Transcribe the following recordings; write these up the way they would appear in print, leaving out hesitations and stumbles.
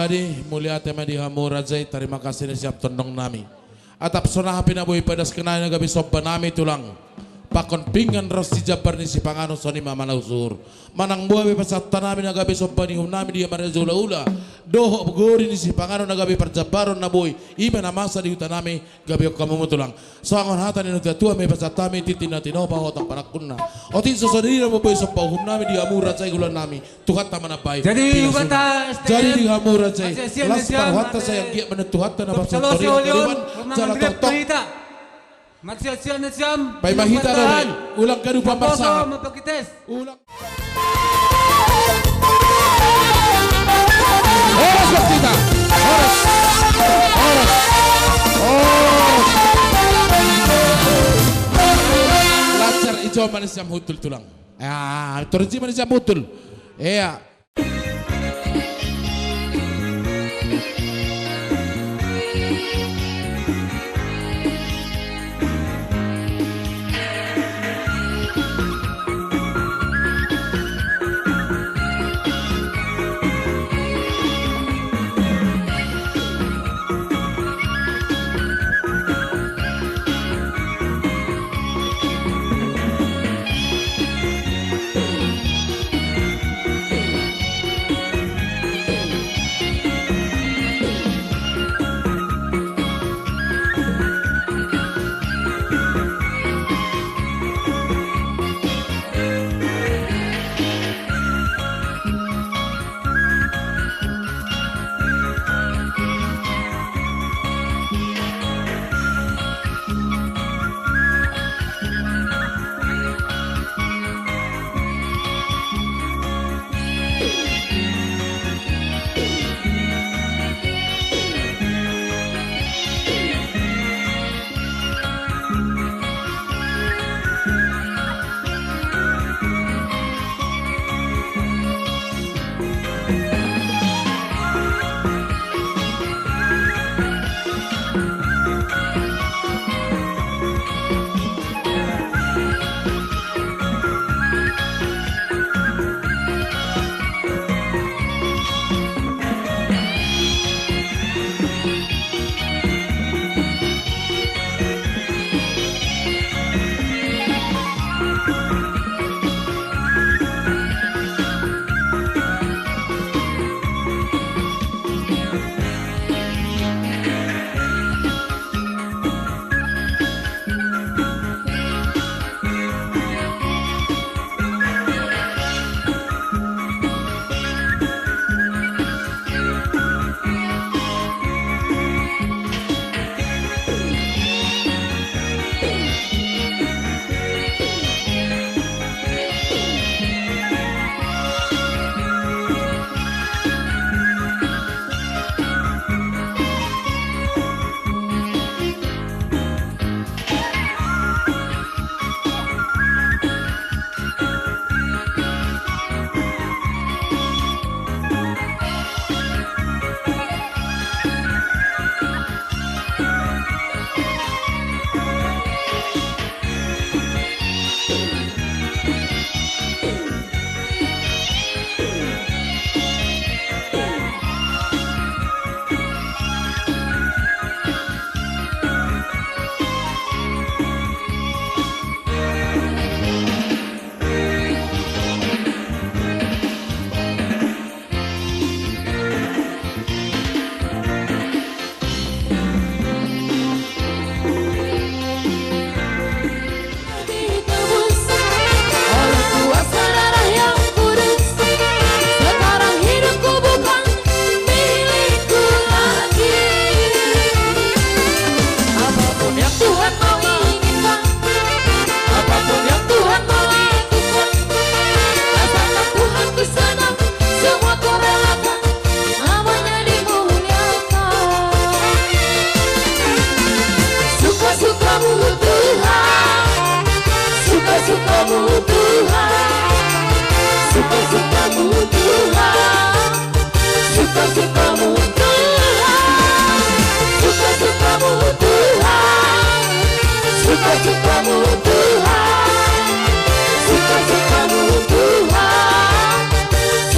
madi mulia tema di hamurajai terima kasih siap tondong nami. Atap sonah pinaboy pada sekenanya gabi soba nami tulang. Pakon pingan ros si jabar ni si pangano soni mama lausur. Manang buah pesat tanami na gabi soba ni hunami dia marezula ula. Doho gori ni si pangano na gabi perjabaron na boy. Iba na masa di utanami gabi kamu tulang. Soangon hata ni nutia tua me pesat tami titin na tinopa hotang panakuna. Otin sosodira mo boy soba hunami di hamurajai gulan nami. Tuhat taman apai. Jadi batas. Jadi di hamurajai. Laspar hatta saya giat menetuhatta na pasal torian kaliwan. Jalan tontok. Magsiasyan na siyam. Bay mahita na rin. Ulang ka pa marsa. Mapakites. Ulang. Oras magkita. Oras. Oras. Oras. Lacar ijo manis yang hutul tulang. Turji manis yang hutul. Iya.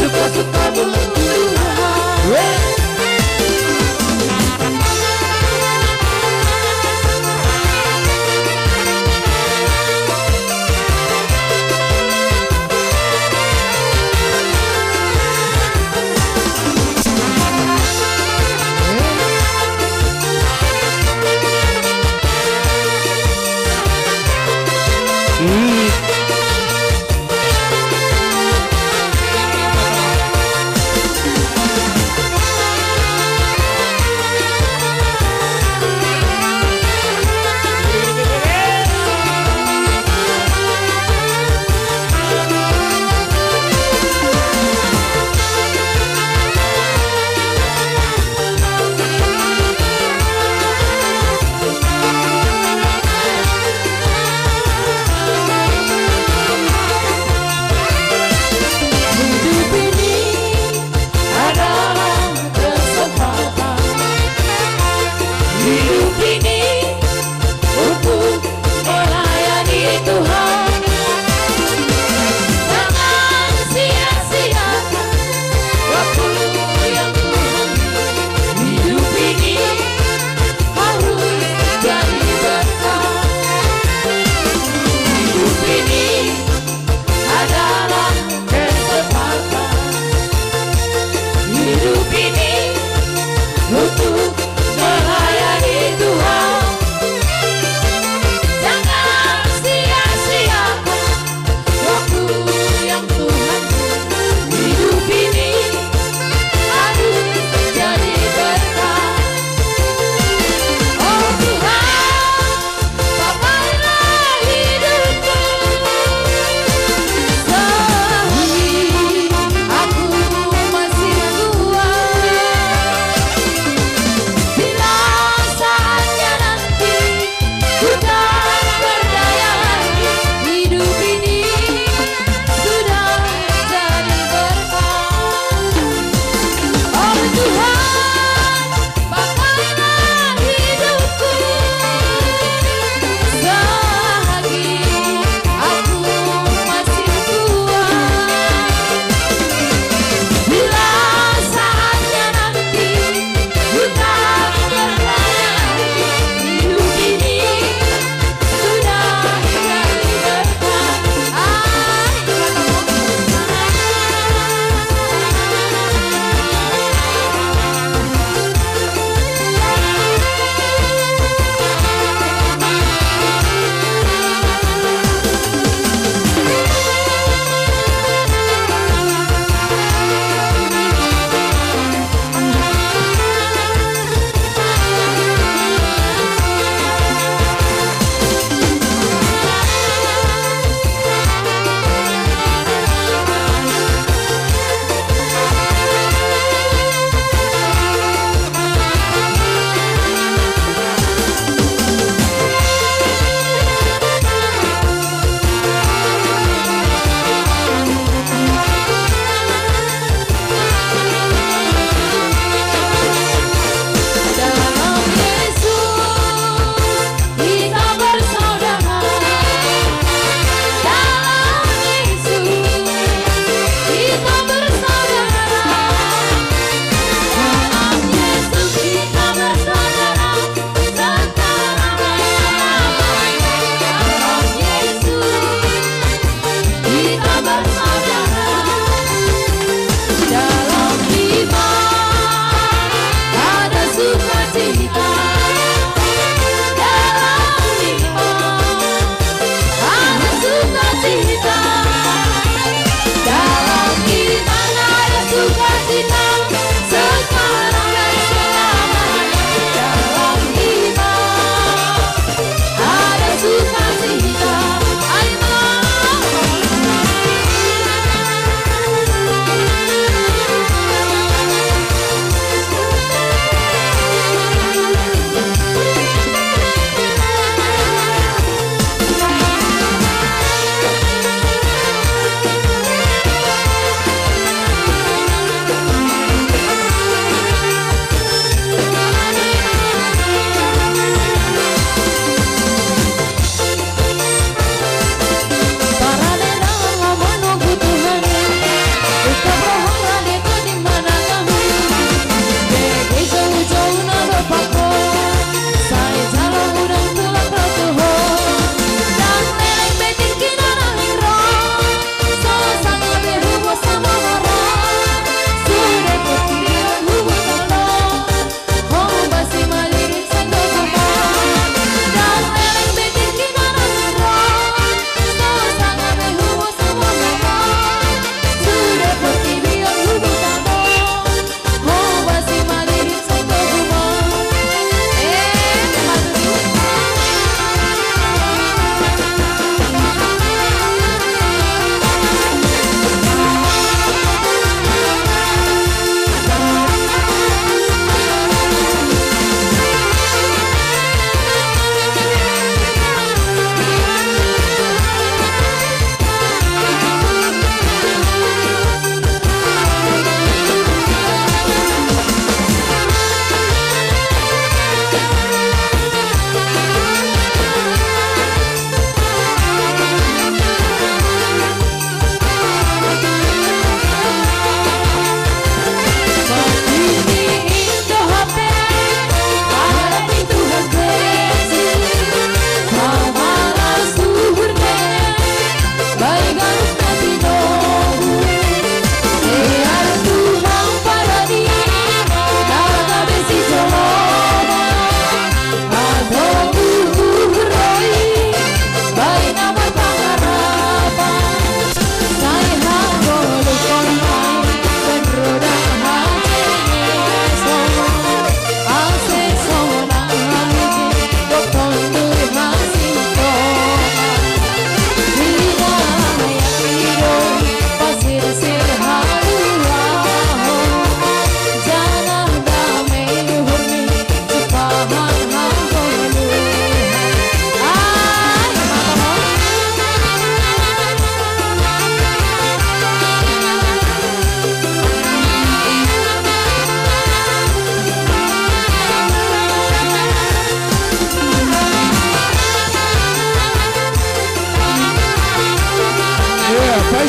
Suka-sukamu Tuhan.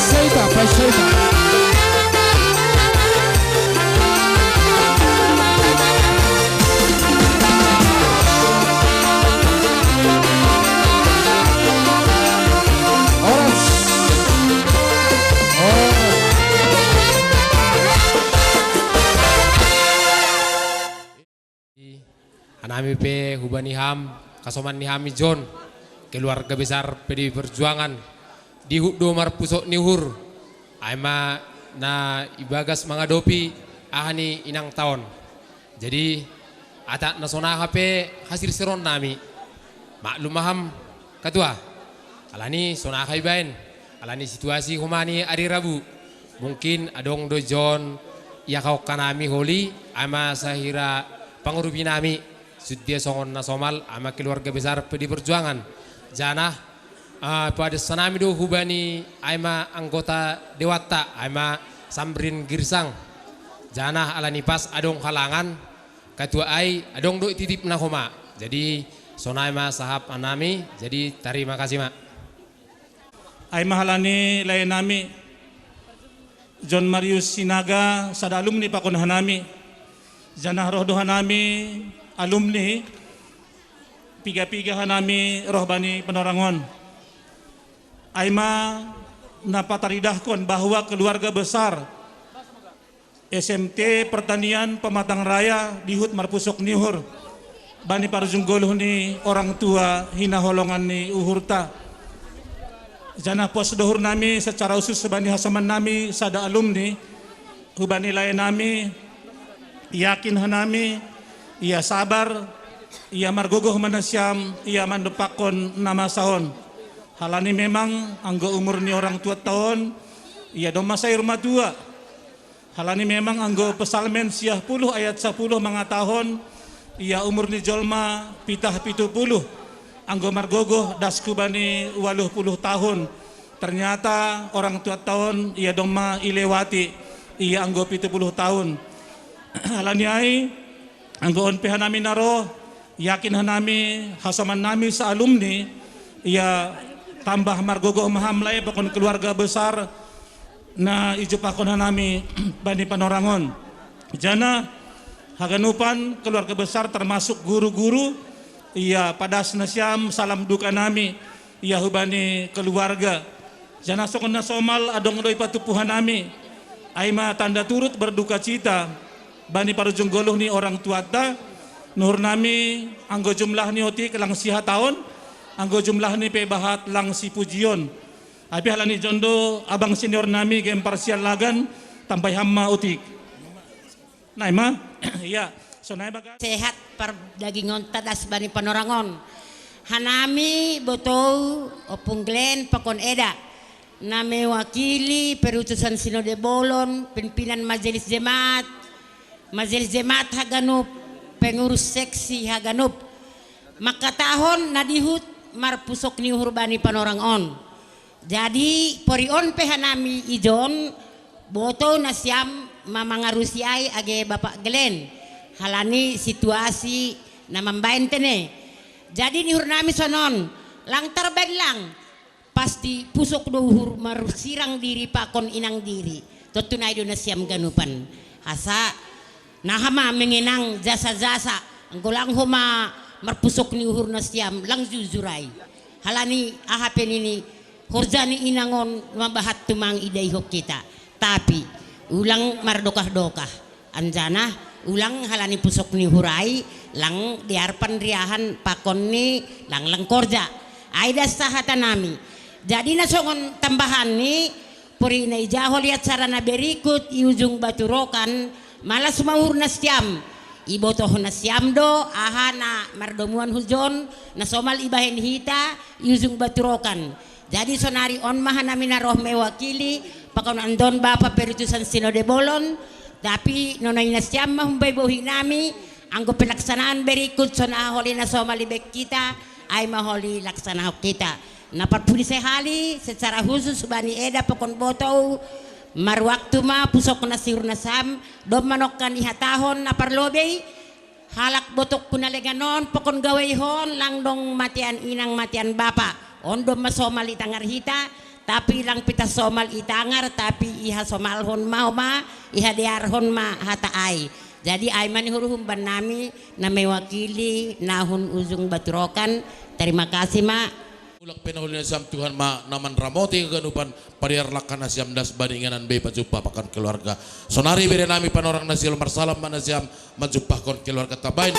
Faceita, faceita. Oras. Hanami pe hubani ham kasoman ni hami John keluarga besar PDI Perjuangan di domar pusok nihur aima na ibagas mangadopi ahani inang tahun jadi ata nasona HP hasil seron nami maklum maham katua alani sona kaibain alani situasi humani hari Rabu mungkin adong do John ya kau kanami holi ama sahira pangurubi nami Sudia songon na somal ama keluarga besar PDI Perjuangan jana pada sanami do hubani aima anggota dewata aima Samrin Girsang jana alani pas adong halangan katua ai adong do titip na homa jadi sonaima sahab anami jadi terima kasih mak ay mahalani layan nami John Marius Sinaga sada alumni pakon hanami janah rohdo hanami alumni piga-piga hanami rohbani Panorangon aima napataridahkon bahwa keluarga besar SMT Pertanian Pematang Raya di Hut Marpusok Nihur bani parjunggoluh ni orang tua hina holongan ni uhurta janah pos dohur nami secara khusus bani hasaman nami sada alumni hubani layan nami yakin hanami ia sabar ia margogoh manasyam ia mandepakon nama sahon halani memang anggo umur ni orang tua tahun ia doma sayur matua halani memang anggo pesalmen siah puluh ayat 10 mengatakan ia umur ni jolma pitah 70 anggo margogoh dasku bani 80 tahun ternyata orang tua tahun ia doma ilewati ia anggo 70 tahun halani ai anggo on hanami naro yakin hanami hasaman nami sa alumni ia tambah margogo maham lai pakon keluarga besar na ijo pakon hanami bani Panorangon jana haganupan keluarga besar termasuk guru-guru ia padas nasyam salam duka nami ia hubani keluarga jana sokon nasomal adong doi patupuhan nami aima tanda turut berduka cita bani parjunggoluh ni orang tuata nur nami anggo jumlah ni oti kelang siha tahun anggo jumlah ni pe bahat lang si pujion api halani jondo abang senior nami game parsial lagan tampai hamma utik naima iya so naima sehat per dagingon tadas bani Panorangon hanami botou opung Glen pakon eda name wakili perutusan Sinode Bolon pimpinan Majelis Jemaat Haganup pengurus seksi Haganup makatahon nadihut marpusok ni hurbani Panorangon jadi porion pehanami ijon boto nasyam mamangarusiai age Bapak Glen halani situasi namambain tene jadi ni hurnami sonon lang terben lang pasti pusok dohur marusirang diri pakon inang diri totunay do nasyam ganupan hasa nahama mengenang jasa-jasa anggolang huma marpusok ni uhur nasyam lang juzuray halani ahapen ini hurjani inangon mabahat tumang idayhok kita tapi ulang mardokah-dokah anjana ulang halani pusok ni hurai lang diarpan riahan pakon ni lang korja aida sahatanami jadi nasongon tambahan ni puri na ijahol lihat sarana berikut iujung baturokan malas maur nasyam ibotoh nasyam do ahana mardomuan hujon nasomal ibahen hita iujung baturokan jadi sonari on mahanami naroh mewakili pakon andon Bapak perutusan Sinode Bolon tapi nonay nasyam mahumbay bohi nami anggo pelaksanaan berikut sonaholi nasomal ibek kita ay maholi laksana kita napatpuli sehali secara khusus bani eda pakon botow marwaktu ma pusok na sir nasam dom manokkan ihatahon na parlobey halak botok kunaleganon pokon gaway hon langdong matian inang matian bapa on dom masomali tangar hita tapi lang pita somal itangar tapi iha somalhon ma iha diarhon ma hataay. Jadi ay manihuruhum ban nami na mewakili nahun ujung Baturokan. Terima kasih ma. Ulak penahuli na siyam Tuhan ma naman ramoti kaganupan pariarlakan na siyam das bandinganan bay pajumpa pakan keluarga. Sonari bire nami panorang na siyam marsalam man na siyam majumpa kon keluarga tabayin.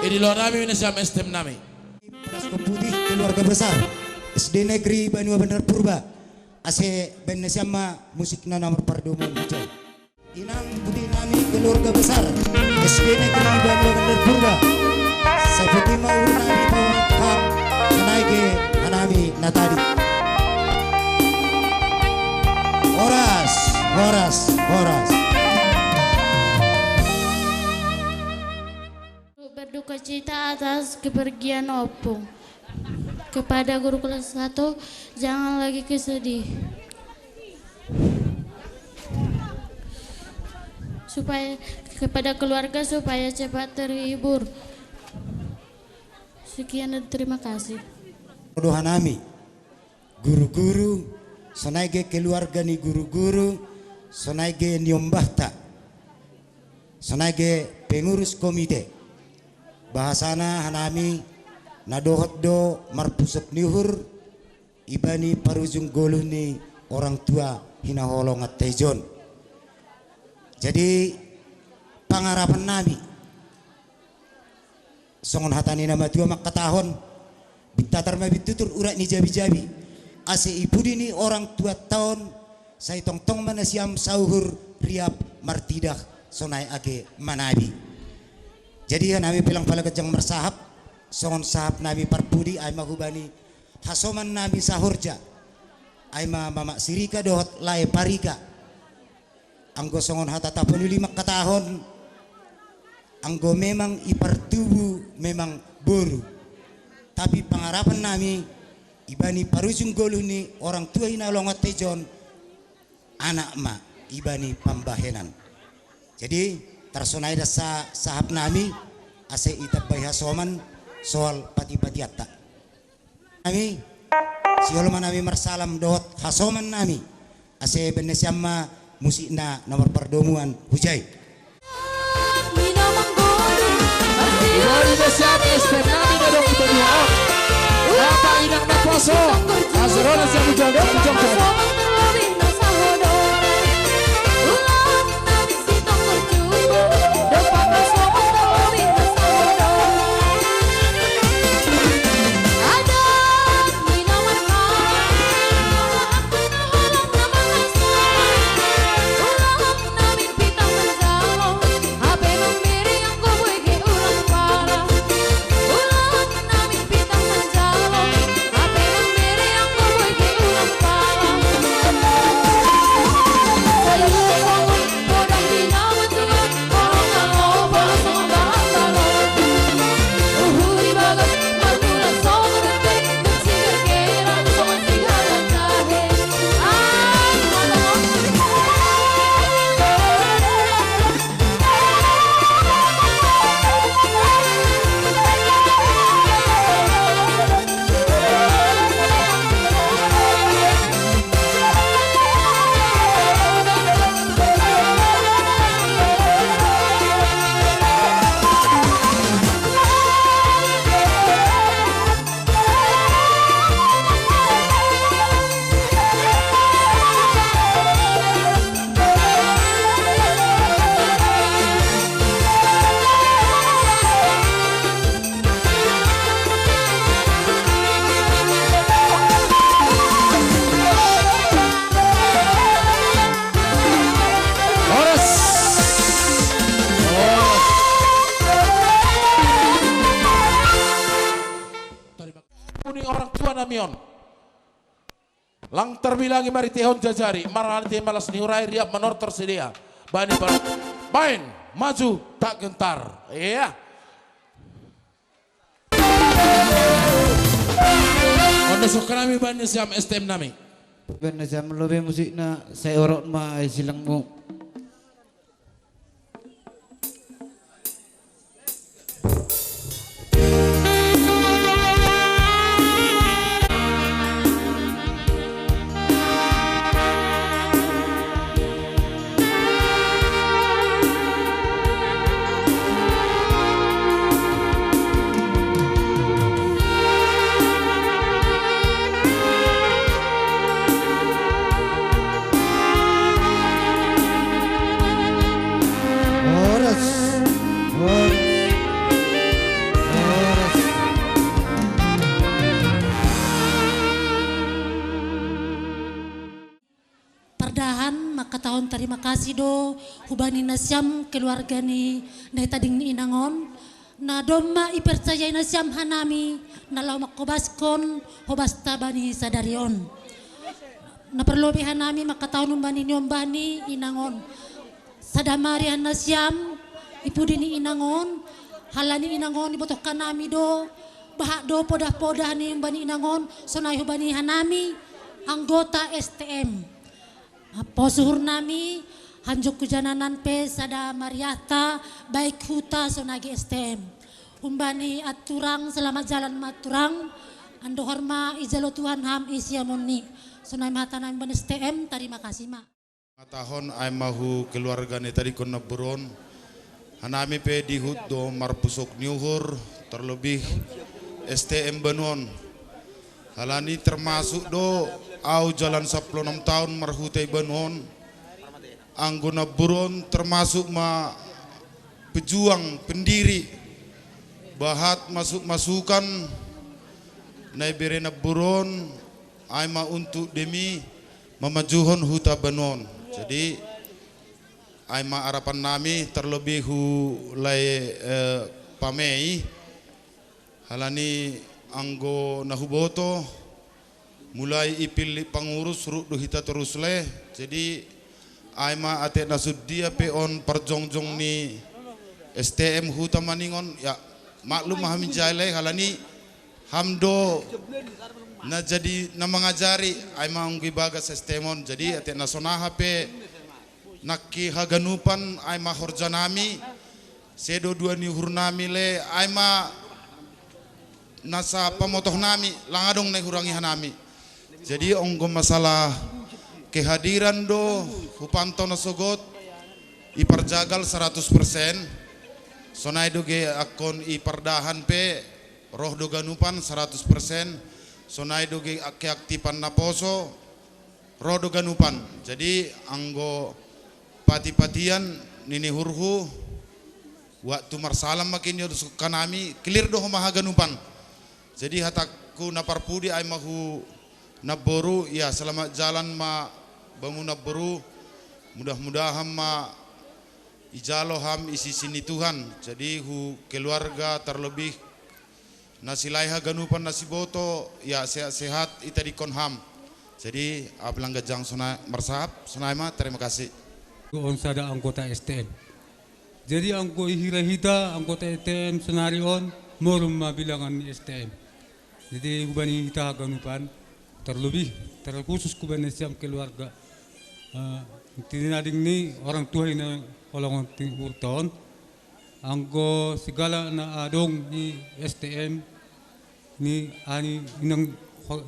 Ini lo nami minasam estem nami. Prasko Putih keluarga besar SD Negeri Banua Bandar Purba ase benesama musik nomor pardomo muncul. Inang putih nami keluarga besar SD Negeri Banua Bandar Purba. Seperti mau nami pawakam sanaige anami natadi. Horas. Berduka cita atas kepergian Opung. Kepada guru kelas 1, jangan lagi kesedih. Supaya kepada keluarga supaya cepat terhibur. Sekian dan terima kasih. Doa nami guru-guru sonaige keluarga ni guru-guru sonaige niombahta sonaige pengurus komite bahasana hanami nadohot do marpusok nihur ibani parujung goluh ni orang tua hinaholong at tejon. Jadi pangarapan nami songon hatani nama tua makatahon bitatar mabitutur urat ni jabi-jabi ase ibu ni orang tua tahun saya tong mana siam sauhur riap martidah sonai age manabi. Jadi nami bilang pala kejang mersahap songon sahap nami parpudi ay mahubani hasoman nami sahurja ay mama sirika dohot lae parika anggo songon hatatapon 5 katahon anggo memang ipartubu memang boru tapi pangarapan nami ibani parujung golu ni orang tua hinalongot tejon anak ma ibani pambahenan. Jadi tersonai dasa sahab nami ase itabay hasoman soal pati-patiata nami siolman nami marsalam dohot hasoman nami ase benesyama musikna nomor perdomuan hujai. Ibari desiap estem nami dodong ibaduan. Rata inang na poso azrona siya mujodong mujodong. Bangion. Lang terbilangi mari tihon jajari, marahani tih malas niurai riap menor tersedia. Bani baru, main, maju, tak gentar. Iya. Untuk kami bani siam STM nami. Bana siam lebih musik na saya orang ma silang mo. Perdahan maka tahun terima kasih do hubani nasyam keluarga ni na tading ni inangon na doma ipercayai nasyam hanami na law makobaskon hobasta bani sadarion na perlobi hanami maka tahun umbani ni umbani inangon sadamari nasyam ipudi ni inangon halani inangon ibotoh kanami do bahak do podah-podah ni umbani inangon sonay hubani hanami anggota STM. Posuhur nami hanjuk kujananan pe sada Mariata baik huta sonagi STM. Umbani aturang selamat jalan maturang ando horma ijalo Tuhan ham isiamoni. Sonai mata nami ban STM terima kasih mak. Tahun ay mahu keluarga ni tadi kona buron. Hanami pe dihut do marpusok niuhur terlebih STM Benon. Halani termasuk do au jalan 16 tahun marhutai Benon. Anggona buron termasuk ma pejuang pendiri bahat masuk masukan nai berena buron aima untuk demi memajuhon huta Benon. Jadi aima harapan nami terlebih hu lai pamei halani anggo nahuboto mulai ipil pengurus ruk hita terus leh. Jadi aima ate nasudia peon perjongjong ni STM huta maningon ya maklum mahamin jale halani hamdo na jadi na mengajari aima unggi bagas STMon. Jadi ate nasona HP nakki haganupan aima horjanami sedo dua ni hurnami le aima nasa pamotoh nami langadong na hurangi hanami. Jadi onggo masalah kehadiran do hupanto nasogot iperjagal 100%. Sonai do ge akon iperdahan pe roh do ganupan 100%. Sonai do ge keaktifan naposo roh do ganupan. Jadi anggo pati-patian nini hurhu waktu marsalam makin yo kanami clear do maha ganupan. Jadi hataku naparpudi ay mahu naboru ya selamat jalan ma bangun naboru mudah-mudahan ma ijalo ham isi sini Tuhan. Jadi hu keluarga terlebih nasilai ganupan nasiboto ya sehat-sehat ita di konham. Jadi aplang gajang sona mersahap sonaima terima kasih. On sada anggota STM. Jadi angko ihira-hita anggota STM senarion morum mabilangan STM. Jadi kubani hita ganupan terlebih terkhusus kubani siam keluarga tinading ni orang tua ina kolongan timur tahun anggo segala na adong ni STM ni ani inang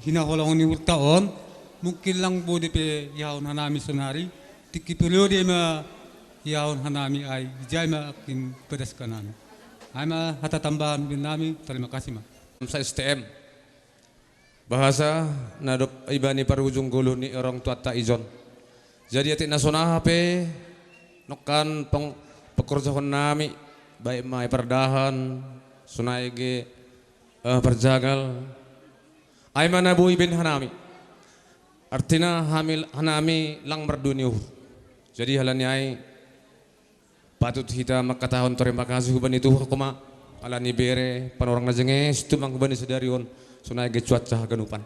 hina kolongan ni tahun mungkin lang bode pe yaon hanami sonari tiki periode ma yaon hanami ay jay ma akin pedas kanami ay ma hata tambahan bin nami terima kasih ma Sa STM bahasa nadop ibani parujung gulu ni orang tua ta ijon. Jadi atik nasona HP nokan pekerjaan nami baik mai perdahan sunai ge perjagal ay mana bui bin hanami artinya hamil hanami lang merduniu. Jadi halani ay patut kita makatahon terima kasih huban itu kuma alani bere panorang najenges tumang hubani sedarion sunai ge cuaca ganupan.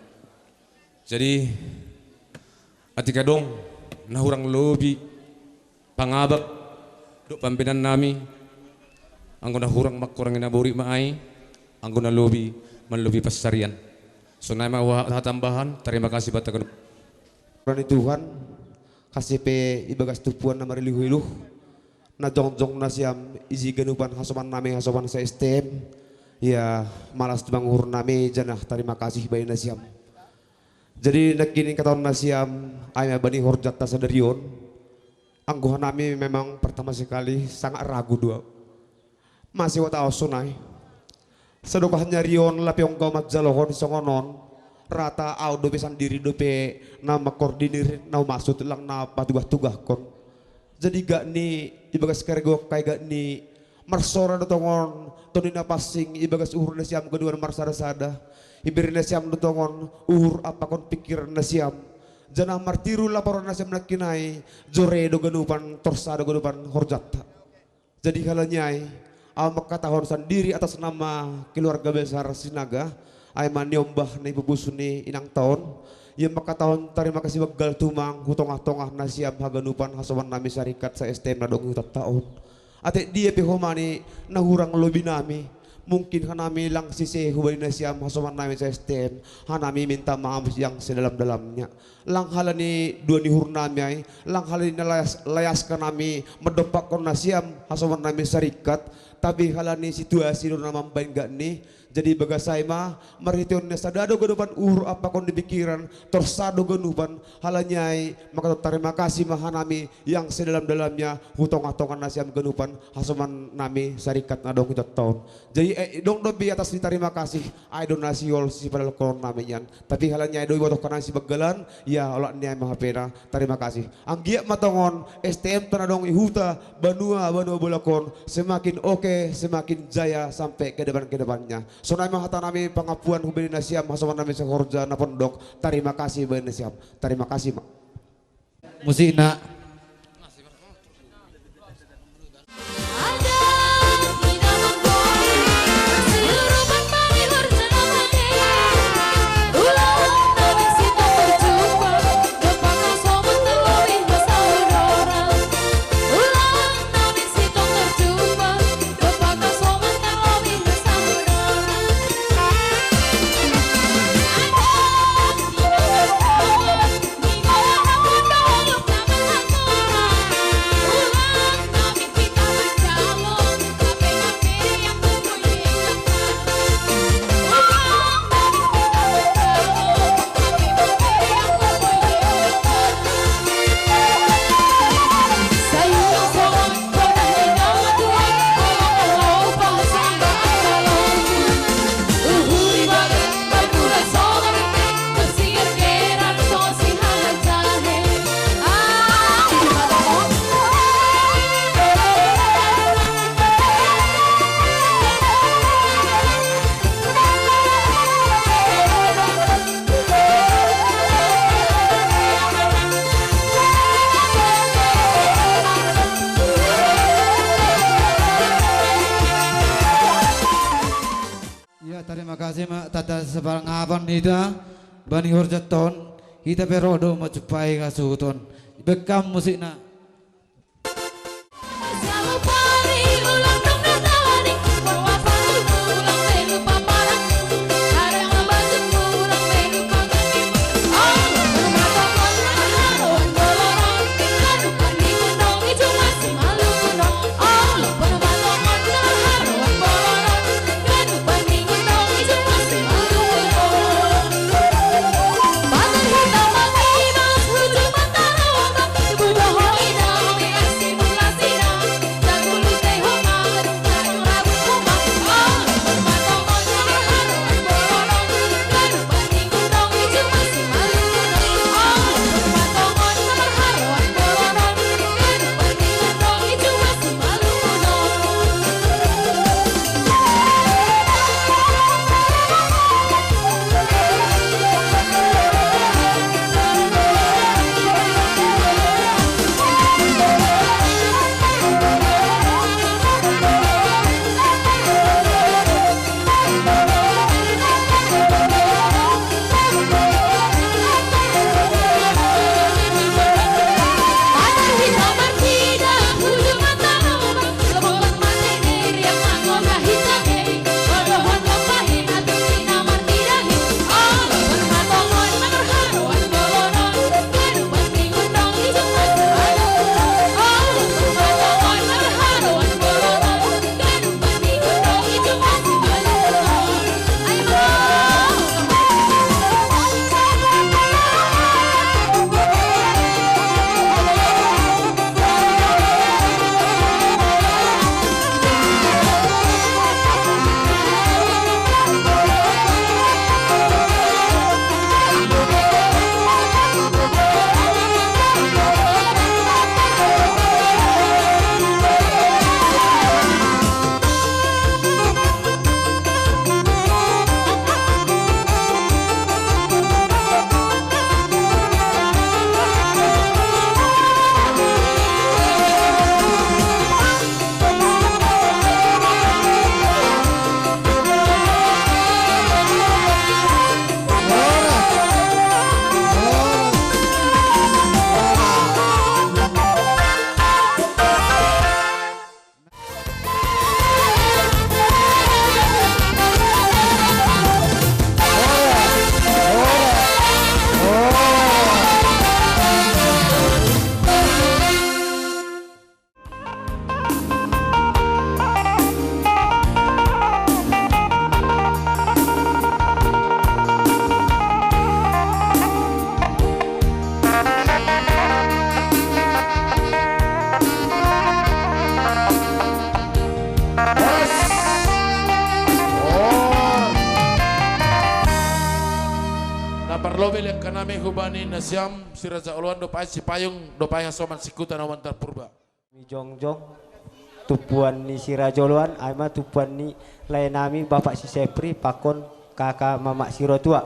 Jadi atika dong na hurang lobi pangabak do pampinan nami anggo na hurang makurang inaburi maay anggo na lobi manlobi pasarian. So na tambahan, terima kasih batakan. Rani Tuhan kasih pe ibagas tupuan na marilihu-iluh na jongjong na siyam isi ganupan hasoman nami hasoman sa STM ya malas bangur nami janah terima kasih bayi na siyam. Jadi nagkining katawan na siyam ay bani horjat ta sa darion angguhan nami memang pertama sekali sangat ragu dua masih wata sunay sadokahnya rion lapiong kau matjalohon songonon rata au dope sandiri dope nama koordinir na maksud lang na patugah-tugah kon jadi gak ni ibagas karego kay gak ni marsora dotongon tonina passing ibagas uhur na siyam gaduan marsada-sada ibir na siyam dotongon uhur apa kon pikir na siyam janah martiru laporan na siyam nakinay jore do ganupan torsado ganupan horjata jadi kalanyay makatahon sendiri atas nama keluarga besar Sinaga ay maniombah na ibubusuni inang taon yang makatahon terima kasih begal tumang hutong-tongah na siyam haganupan hasawan nami sarikat sa STM na dong hutat taon ate dia pihomani nahurang lobi nami mungkin hanami lang sisi hubay na siyam hasawan nami sa STM hanami minta maaf yang sedalam-dalamnya lang hala ni dua nihur nami ay lang hala ni layas ka nami medopak kon na siyam hasawan nami sarikat tapi hala ni situasi do namambain gak ni jadi bagasay ma marition na sadado ganupan uhur apa kon dipikiran torsado ganupan halanyay makatot terima kasih mahanami yang sedalam-dalamnya hutong-hatongan na siyam ganupan hasaman nami sarikat na dong hitot taon jadi dong dobi atas ni terima kasih ay donasi yol si padal kolon namin yan tapi halanyay do iwatok kanan si bagalan ya olak niya maha pena terima kasih ang giyak matongon STM tanadong ihuta banua bolakon semakin oke semakin jaya sampai ke depannya. So na mga nami pangapuan hubili na siyam hasawan namin sa Horja na pondok. Terima kasih ba na siyam. Terima kasih ma. Musina. Terima kasih mak tata sebarang abang nida bani horjaton kita perodo macupai kasuton bekam musikna Ibu Parlobel yang kanami hubani nasyam si Raja Uluan dopai si payung dopai hasoman sikutan awan terpurba. Mi jongjong tupuan ni si Raja Uluan aima tupuan ni lainami bapak si Sepri pakon kakak mamak si Rotua.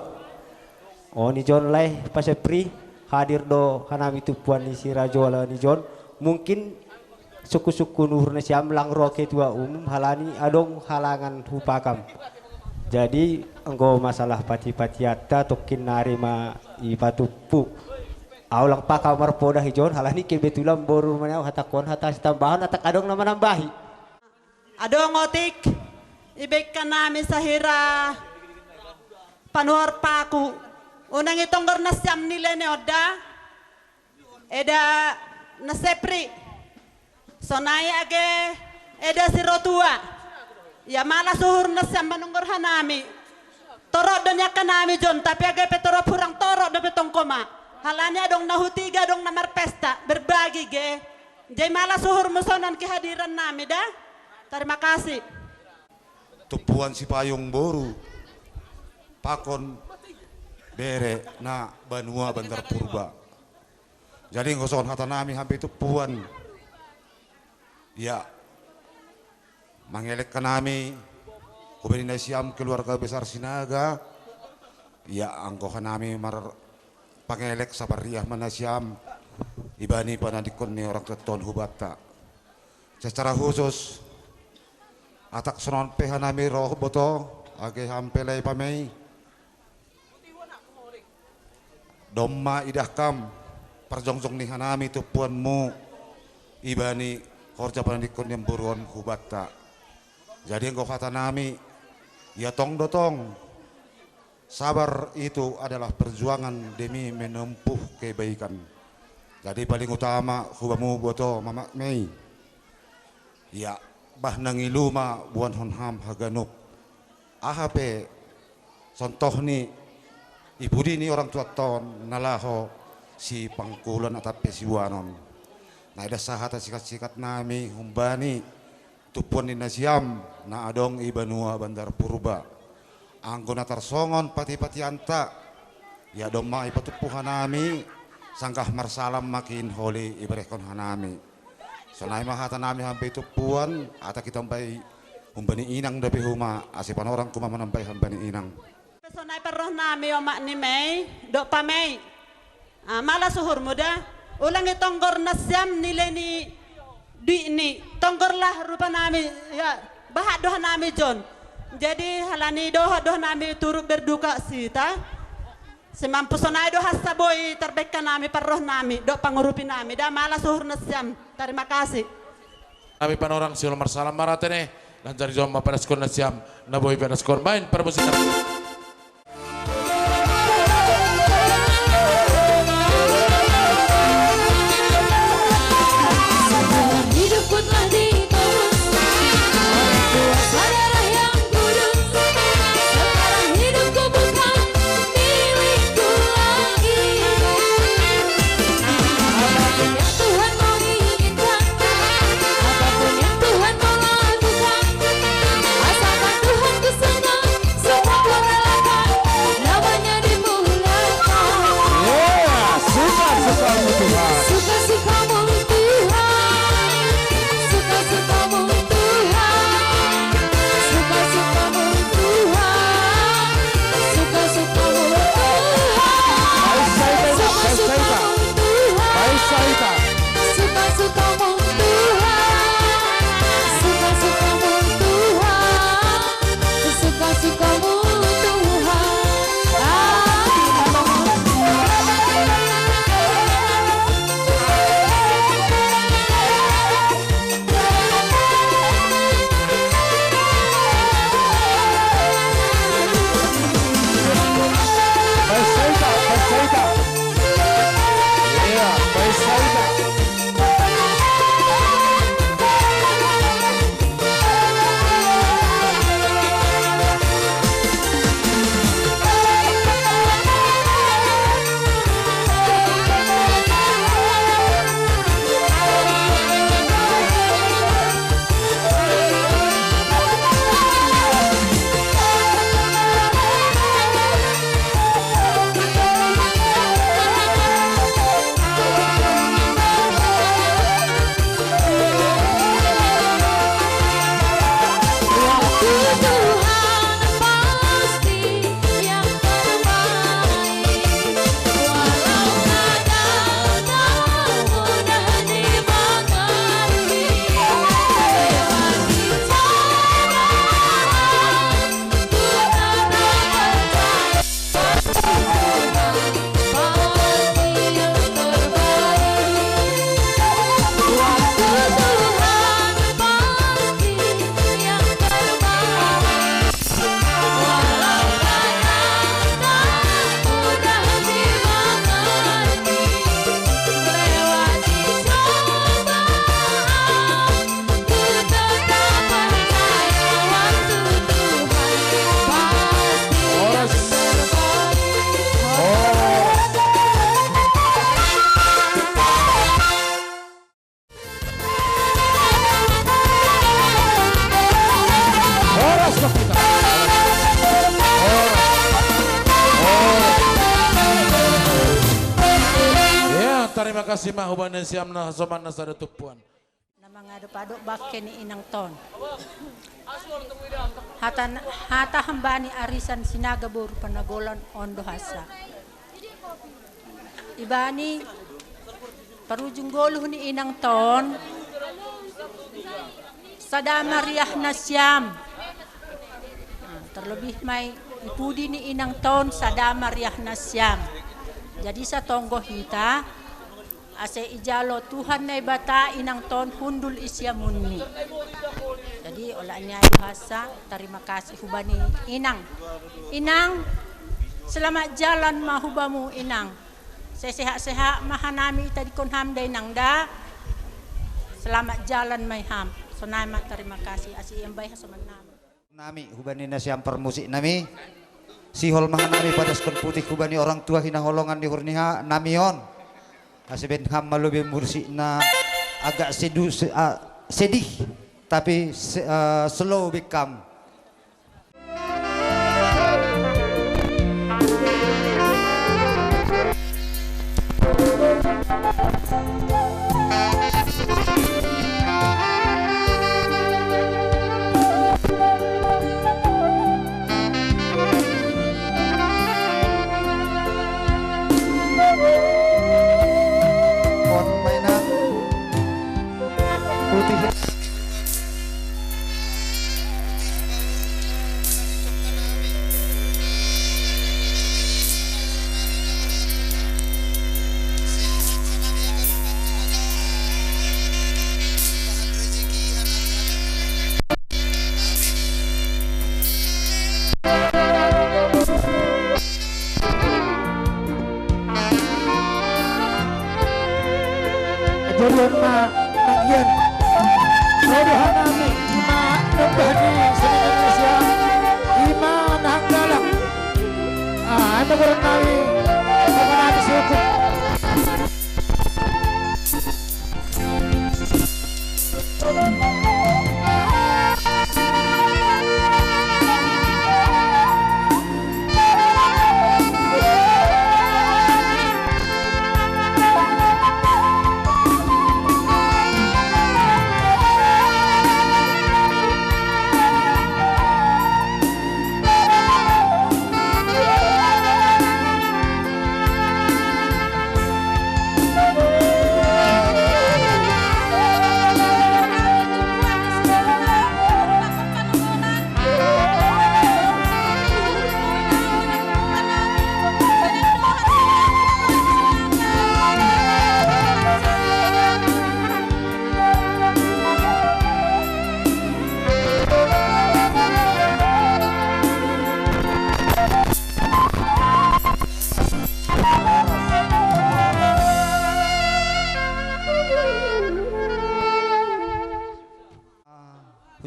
Oh ni John lai Pak Sepri hadir do hanami tupuan ni si Raja Uluan ni John mungkin suku-suku nuhur nasyam lang roke tua umum halani adong halangan hupakam. Jadi engkau masalah pati-pati ada tokin narima ipatupu. Aulang pakau marpoda hijon halani kebetulan boru mana hatakon hatas tambahan atak adong nama nambahi. Adong otik ibek kanami sahira panuar paku. Unang itong nasyam nila ni oda eda nasepri. Sonaya age eda si Rotua. Ya malah suhur nasyam manunggur hanami. Torok donya kanami John tapi agak petoro purang torok do betong koma. Halanya dong nahutiga dong namar pesta berbagi ge. Jadi malah suhur musonan kehadiran nami dah. Terima kasih. Tupuan si payung boru. Pakon bere na banua Bandar Purba. Jadi ngoson hata nami hampir tupuan. Ya. Mangelek kanami kubeni nasyam keluarga besar Sinaga ya angko kanami mar pangelek sapariah manasyam ibani panadikon ni orang teton hubata secara khusus atak sonon pehanami roh boto age hampelai pamei domma idahkam perjongjong ni hanami tupuanmu ibani korja panadikon yang buruan hubata. Jadi engkau kata nami, ya tong dotong, sabar itu adalah perjuangan demi menempuh kebaikan. Jadi paling utama hubamu boto mamak mei, ya bah nangiluma buan honham haganuk, ahape, contoh ni ibu ni orang tua ton nalaho si pangkulan atau pesiwanon. Nah ada sahat sikat-sikat nami humbani. Tupuan ni nasyam na adong ibanua Bandar Purba anggo na tarsongon pati-pati anta ya domma ipatupuhan nami sangkah marsalam makin holi ibarekon hanami sonai mahata nami hampai tupuan ata kita hampai humbani inang dapi huma asipan orang kuma menampai humbani inang Sonai perroh nami omak ni mei dok pamei malah suhur muda ulang itonggor nasyam nilai ni di ini tonggorlah rupa nami ya bahak doh nami John jadi halani doh nami turut berduka sita semampu sonai doh hasaboy terbeka nami parroh nami dok pangurupi nami dah malah suhur nasyam terima kasih Nami panorang siul marsalam maratene dan jari jom mapadaskon nasyam naboy padaskon main permusikan. Asalkan Tuhan ku senang, semua terima kasih mah hubana siam na soman na sada tupuan. Mangadop-adop bakke ni inang ton. Hata hambani arisan sinagabur panagolan ondo hasa. Ibani parujung goluh ni inang ton. Sada mariah na siyam. Terlebih may ipudi ni inang ton sada mariah na siyam. Jadi sa tonggo hita ase ijalo Tuhan na bata inang ton hundul isya munni. Jadi olanya bahasa terima kasih hubani inang. Inang selamat jalan mahubamu inang. Sehat-sehat mahanami tadi kon hamdai nang da. Selamat jalan mai ham. Sonama terima kasih asi yang baik sama nami hubani nasyam permusik nami. Sihol mahanami pada skon putih hubani orang tua hina holongan di hurniha namion. Asben ham malubi mursi na agak sedih tapi slow become. Jadian ma nagian Rodohan nami ima nembani seni Indonesia ima nanggalang anda kurang nami sama nami siukup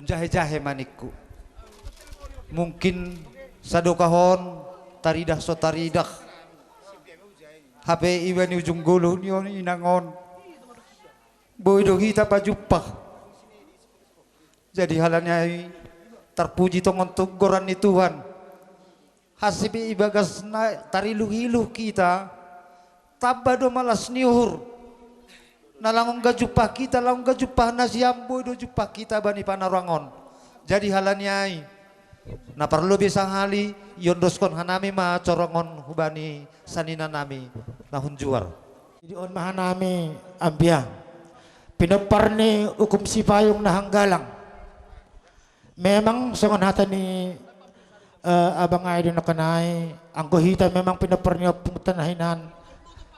jahe-jahe manikku mungkin sadokahon taridah so taridah HP iwan ujung guluh nion inangon boydo kita pajupah jadi halannya terpuji tongon tugoran ni Tuhan hasibi ibagas na tariluh-iluh kita tabado malas niuhur nalangung gajupah kita langung gajupah nasyam boydo jupah kita bani panarangon jadi halanyai na perlu bisa hali yondoskon hanami ma corongon hubani sanina nami nahun juar jadi on mahanami ambia pinoparni hukum sipayung nahanggalang memang songon hata ni abang ay din nakanay ang kuhita memang pinoparni putanahinan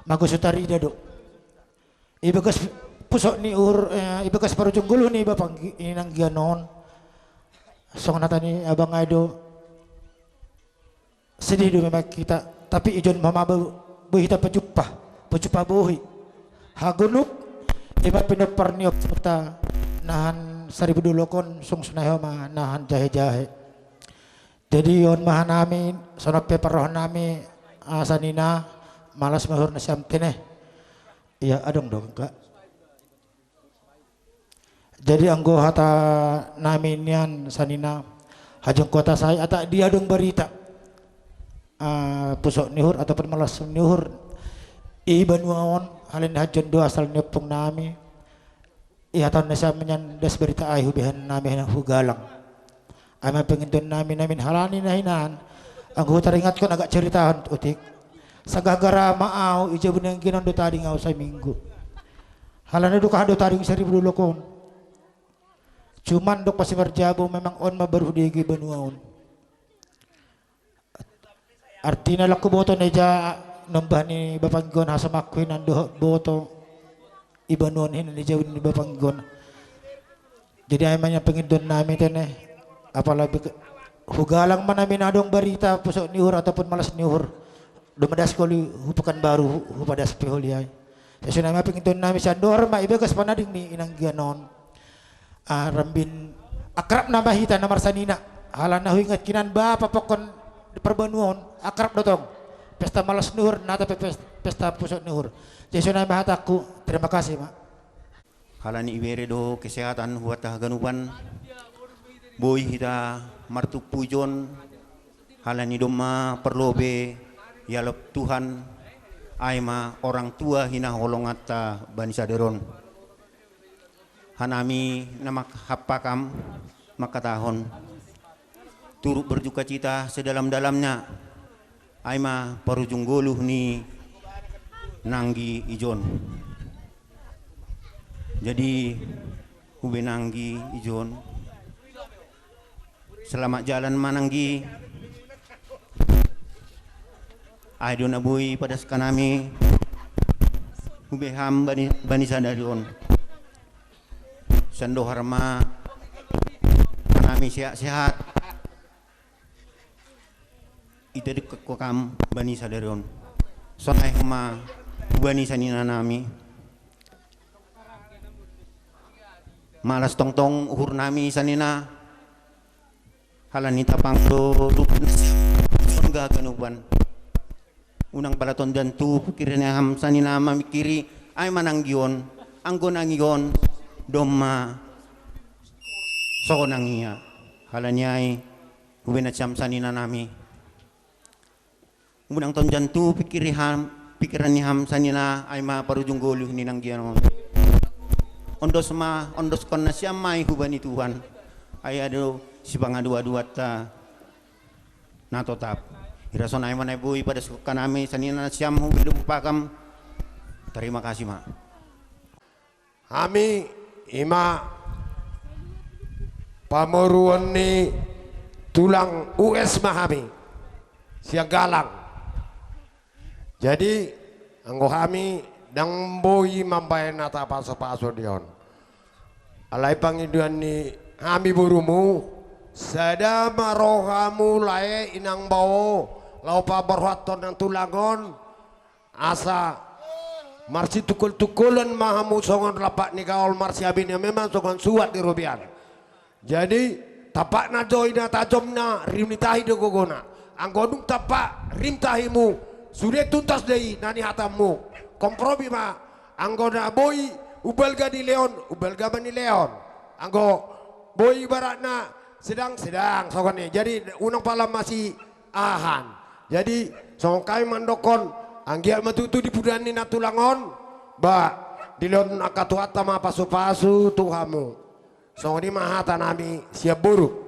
magusutari dado ibagas pusok ni ibagas parujung guluh ni bapang inang gianon songon hata ni abang ay do sedih do memang kita tapi ijon mamabaw buhita pajupah buhi hagunuk iba pinoparniop puta nahan 1000 dulokon sung sunayo ma nahan jahe-jahe jadi yon mahan nami sonop peparoh nami asanina malas mahur na siyam tineh iya adong dong kak jadi anggo hata namin yan sanina hajong kota saya ata dia dong berita pusok nihur ataupun malas nihur Iban waon halin hajon do asal nepong nami. Iya tahun nasa menyan das berita ay hubihan nami ng hugalang. Ay mapingindon namin halani na hinan. Ang hutaringat ko agak ceritahan utik. Sa gagara maaw ijabon yang ginon do tadi ngaw sa minggu. Halana do kahado tadi ng 1,000 dulokon. Cuman dok pasi marjabo memang on mabarudigi banuaon. Artinya laku boto neja nambah ni Bapanggon hasa makuin ando boto ibanuan hin ni jawin ni Bapanggon. Jadi ay manya pengindon namin ten apalagi hugalang man namin adong barita pusok niur ataupun malas niur. Dumadas ko li hupakan baru hupadas pihol yay. Kasi namin pengindon namin sa norma ibagas panading ni inang ganon. Rambin akrab na mahita na marsanina. Halan na huingat kinan ba papakon perbanuan akrab dotong. Pesta malas nuhur nata pesta pusok nuhur. Jadi namin mahataku. Terima kasih, Mak. Halani ibere do kesehatan huata ganupan. Boy hita martu pujon. Halani doma perlobe yalop Tuhan. Aima orang tua hina holongata bani saderon. Hanami namak hapakam makatahon. Turut berduka cita sedalam-dalamnya. Aima parujung goluh ni Nanggi Ijon. Jadi ube Nanggi Ijon. Selamat jalan mananggi. Aidon abui pada sekanami. Ube ham bani sadarion. Sando harma kanami sehat-sehat. Itu di kokam bani sadarion. Sonai huma bani sanina nami. Malas tong-tong uhur nami sanina. Halani tapang do dupan sangga ganuban. Unang balaton dan tu kiranya ham sanina mamikiri ay mananggion anggon angigon doma so nangiya. Halani ay huwena siyam sanina nami. Unang ton dan tu pikiran ni ham sanina ay ma parujung goluh ni nanggion. Ondos kon na siya may hubani Tuhan. Ay ado si pangadu-adu ta natotap. Irason ay manay buhi pada suka nami sanina siyam hidup pakam. Terima kasih, Mak. Kami ima pamuruan ni tulang US mahami siang galang. Jadi anggo kami dang boy mambayan nata paso-paso dion. Alay pangiduan ni kami burumu sada marohamu lae inang bawo lau pa berwaton ng tulangon asa marsi tukul-tukulan mahamu songon lapak ni kaol marsi abin memang songon suat di rubian. Jadi tapak na joy na tajom na rimnitahi do gogona anggonung tapak rimtahimu sudah tuntas dei nani hatamu kompromi ma anggona boy ubelga di leon ubelga mani leon anggo boy baratna sedang sokone jadi unang pala masih ahan jadi songkai mandokon anggial matutu di pudani natulangon ba di leon akatuhata ma pasu-pasu tuhamu songoni mahata nami siap buruk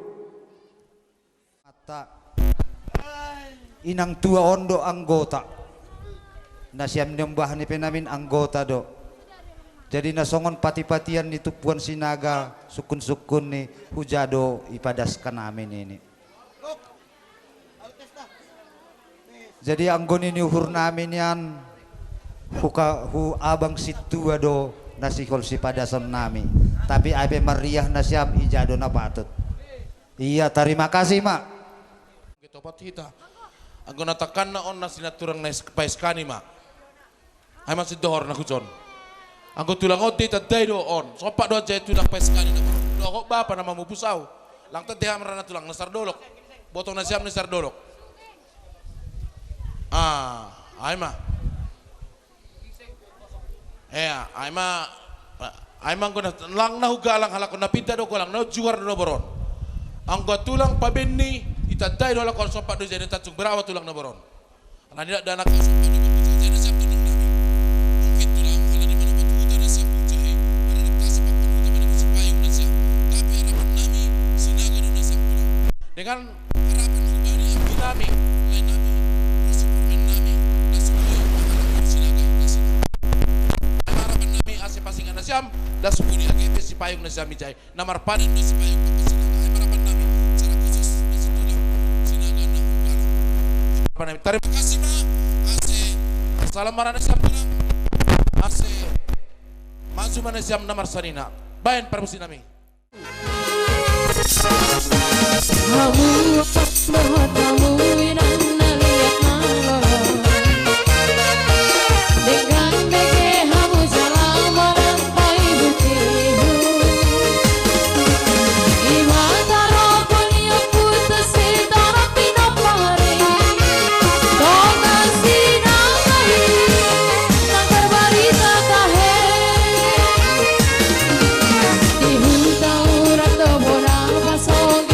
inang tua ondo anggota nasiam nyembah ni penamin anggota do jadi nasongon pati-patian ni tupuan sinaga sukun-sukun ni hujado ipadaskan amin ini jadi anggon ini uhur namin yan hu abang situ do nasihol si padasan nami tapi abe meriah nasiam ijado na patut iya terima kasih Mak gitu pat kita anggo natakan na on na sinaturang na paiskani Mak ay masih dohor na kujon anggo tulang oti taday do on sopak do jay tulang paiskani na do kok bapa na mamupusaw lang tadya marana tulang nasar dolok botong na siyam nasar dolok ay ma ay ma anggo lang nahugalang halakon na pinta do ko lang na juar do boron anggo tulang pabinni itaday do lakon sopak do jay tatsung berawa tulang na boron. Nani dak danak dengan harapan dari abdi nami, lain nami, Superman nami, dan sebuah harapan sinaga kasih. Harapan nami ase pasingan nasiam, dan sebuah agp si payung nasiam ijay, namar panen si payung papasinaga. Harapan nami secara khusus masih tulang sinaga na ungkala. Harapan nami, terima kasih ma, ase salam marana siam tulang, ase maju mana siam namar sanina, bayan permusi nami. Hamu mohon kamu winan lihat malam dengan bege hamu jalan merantai butihu imata rokun yang putus sitara pinapari tonga sinagai nangkar barita kahe dihunta urat dobora pasong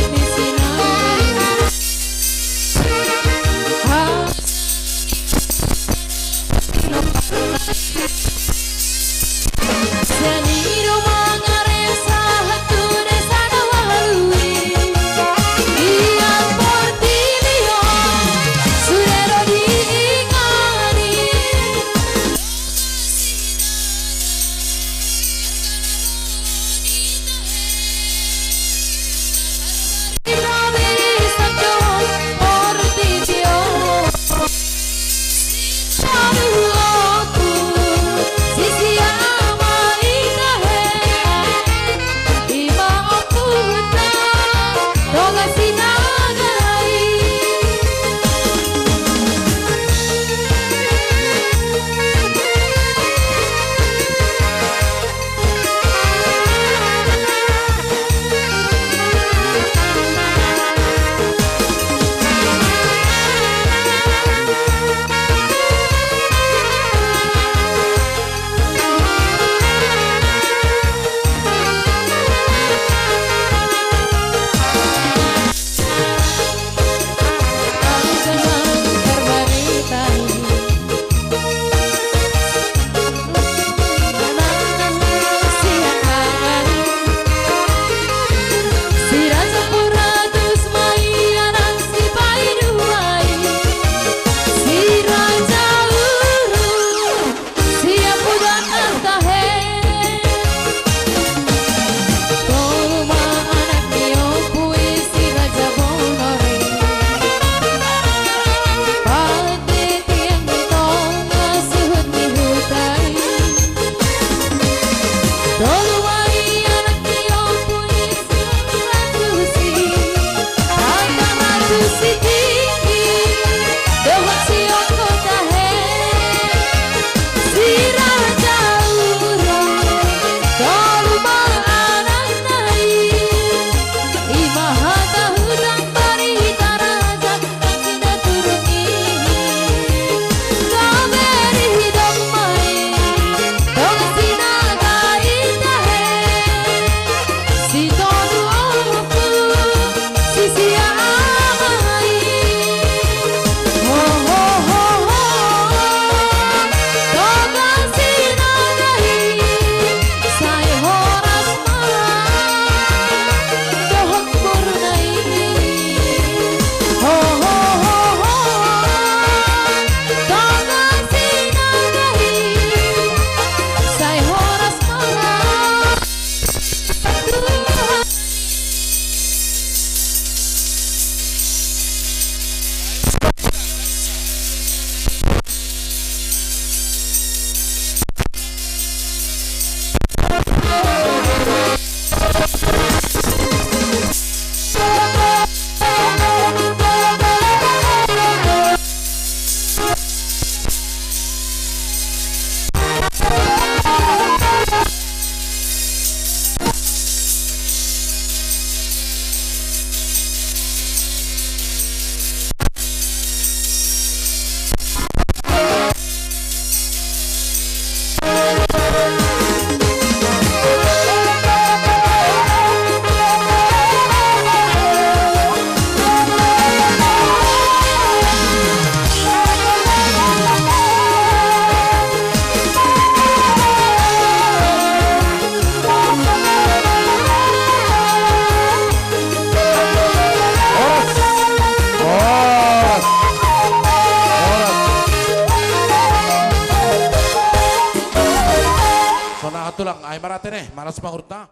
ay maratene, malas mangurta.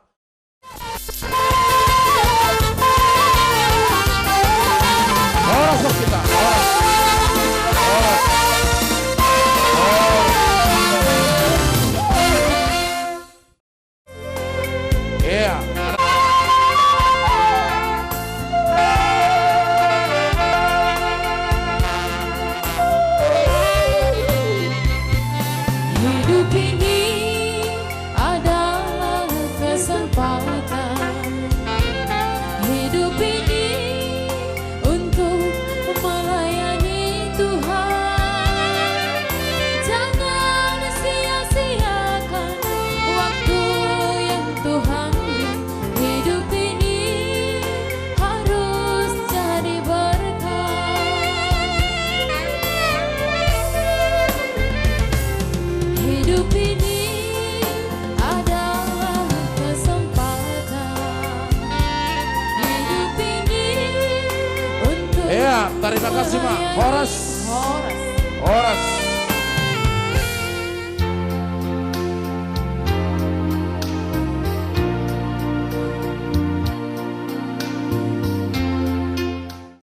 Oras lang kita, oras. Yeah. Hidup ini adalah kesempatan. Hidup ini untuk melayani Tuhan. Jangan sia-siakan waktu yang Tuhan beri. Hidup ini harus jadi berkah. Hidup ini adalah kesempatan. Hidup ini untuk Iya, terima kasih, Mak. Horas. Horas. Horas.